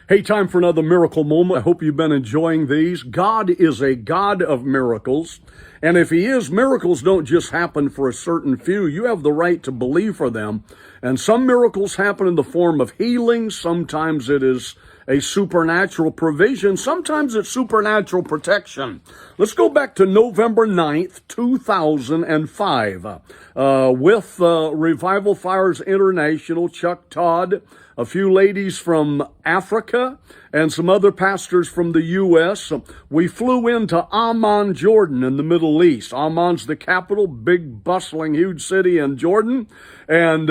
Hey, time for another miracle moment. I hope you've been enjoying these. God is a God of miracles. And if He is, miracles don't just happen for a certain few. You have the right to believe for them. And some miracles happen in the form of healing. Sometimes it is a supernatural provision. Sometimes it's supernatural protection. Let's go back to November 9th, 2005, with Revival Fires International, Chuck Todd, a few ladies from Africa, and some other pastors from the U.S. We flew into Amman, Jordan, in the Middle East. Amman's the capital, big, bustling, huge city in Jordan, and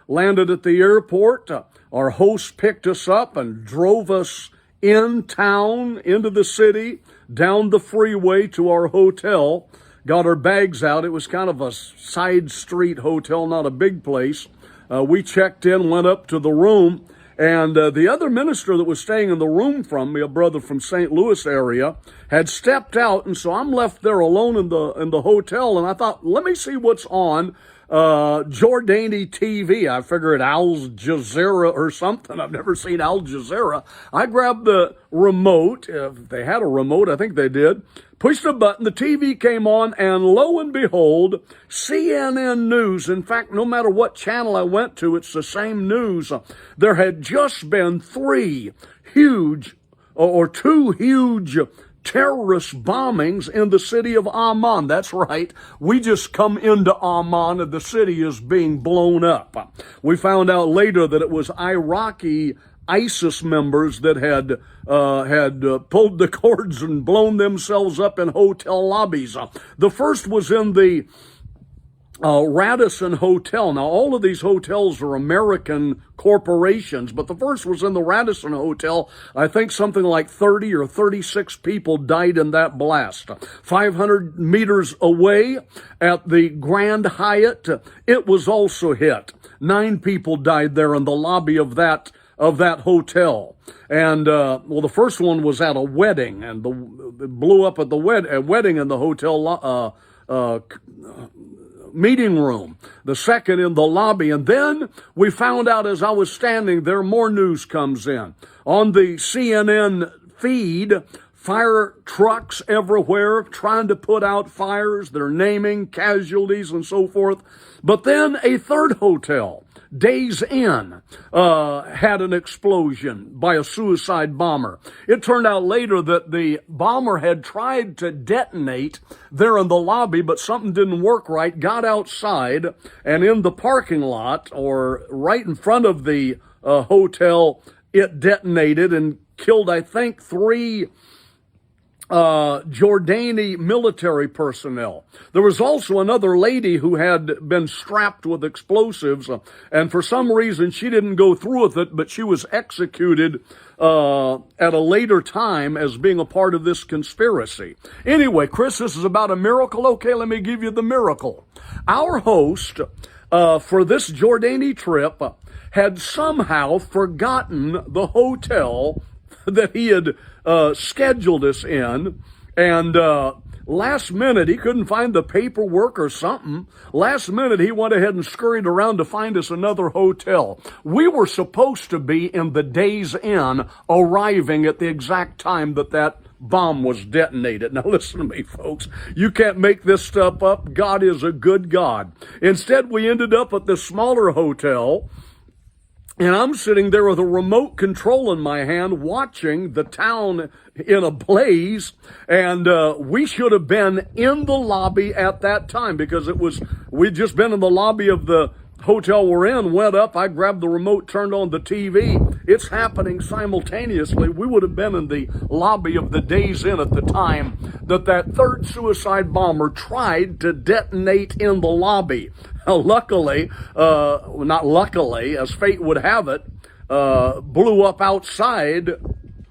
landed at the airport. Our host picked us up and drove us in town, into the city, down the freeway to our hotel. Got our bags out. It was kind of a side street hotel, not a big place. We checked in, went up to the room, and the other minister that was staying in the room from me, a brother from St. Louis area, had stepped out, and so I'm left there alone in the hotel, and I thought, let me see what's on Jordani TV. I figured Al Jazeera or something. I've never seen Al Jazeera. I grabbed the remote. If they had a remote, I think they did. Pushed a button, the TV came on, and lo and behold, CNN News. In fact, no matter what channel I went to, it's the same news. There had just been two huge terrorist bombings in the city of Amman. That's right. We just come into Amman and the city is being blown up. We found out later that it was Iraqi ISIS members that had pulled the cords and blown themselves up in hotel lobbies. The first was in the Radisson Hotel. Now, all of these hotels are American corporations, but the first was in the Radisson Hotel. I think something like 30 or 36 people died in that blast. 500 meters away at the Grand Hyatt, it was also hit. 9 people died there in the lobby of that hotel. And, the first one was at a wedding, and it blew up at the wedding in the hotel meeting room. The second in the lobby. And then we found out as I was standing there, more news comes in. On the CNN feed, fire trucks everywhere trying to put out fires. They're naming casualties and so forth. But then a third hotel, Days Inn, had an explosion by a suicide bomber. It turned out later that the bomber had tried to detonate there in the lobby, but something didn't work right, got outside, and in the parking lot, or right in front of the hotel, it detonated and killed, I think, 3 Jordani military personnel. There was also another lady who had been strapped with explosives, and for some reason she didn't go through with it, but she was executed at a later time as being a part of this conspiracy. Anyway, Chris, this is about a miracle. Okay, let me give you the miracle. Our host for this Jordani trip had somehow forgotten the hotel that he had scheduled us in, and last minute, he couldn't find the paperwork or something. Last minute, he went ahead and scurried around to find us another hotel. We were supposed to be in the Days Inn, arriving at the exact time that bomb was detonated. Now listen to me, folks. You can't make this stuff up. God is a good God. Instead, we ended up at the smaller hotel, and I'm sitting there with a remote control in my hand watching the town in a blaze, and we should have been in the lobby at that time because we'd just been in the lobby of the hotel we're in, went up, I grabbed the remote, turned on the TV. It's happening simultaneously. We would have been in the lobby of the Days Inn at the time that third suicide bomber tried to detonate in the lobby. Luckily, not luckily, as fate would have it, blew up outside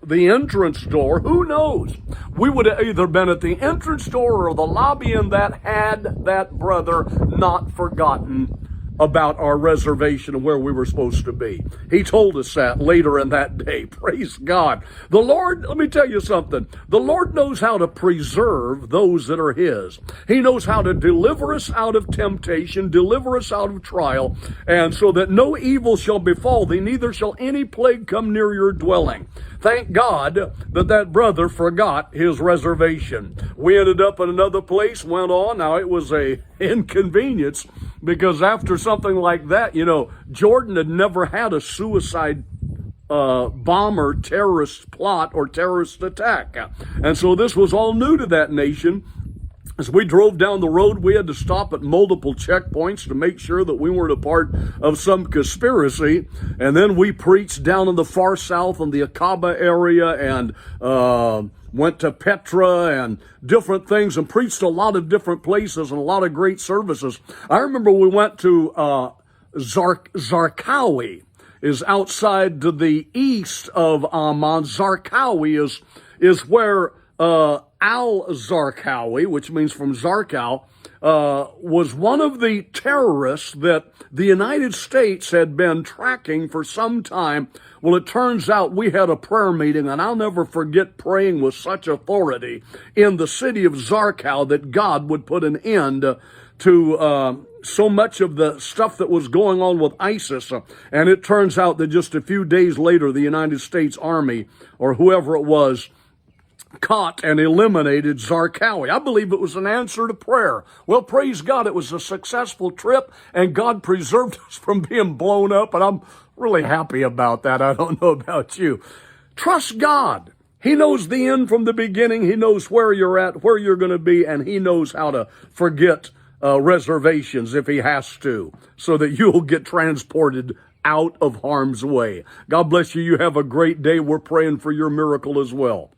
the entrance door. Who knows? We would have either been at the entrance door or the lobby in that had that brother not forgotten about our reservation and where we were supposed to be. He told us that later in that day. Praise God. The Lord, let me tell you something. The Lord knows how to preserve those that are His. He knows how to deliver us out of temptation, deliver us out of trial, and so that no evil shall befall thee, neither shall any plague come near your dwelling. Thank God that that brother forgot his reservation. We ended up in another place, went on. Now, it was a inconvenience because after something like that, Jordan had never had a suicide bomber terrorist plot or terrorist attack. And so this was all new to that nation. As we drove down the road, we had to stop at multiple checkpoints to make sure that we weren't a part of some conspiracy. And then we preached down in the far south in the Aqaba area and went to Petra and different things and preached a lot of different places and a lot of great services. I remember we went to Zarqawi, is outside to the east of Amman. Zarqawi is where al-Zarqawi, which means from Zarqaw, was one of the terrorists that the United States had been tracking for some time. Well, it turns out we had a prayer meeting, and I'll never forget praying with such authority in the city of Zarqaw that God would put an end to so much of the stuff that was going on with ISIS. And it turns out that just a few days later, the United States Army, or whoever it was, caught and eliminated Zarqawi. I believe it was an answer to prayer. Well, praise God, it was a successful trip, and God preserved us from being blown up, and I'm really happy about that. I don't know about you. Trust God. He knows the end from the beginning. He knows where you're at, where you're going to be, and He knows how to forget reservations if He has to, so that you'll get transported out of harm's way. God bless you. You have a great day. We're praying for your miracle as well.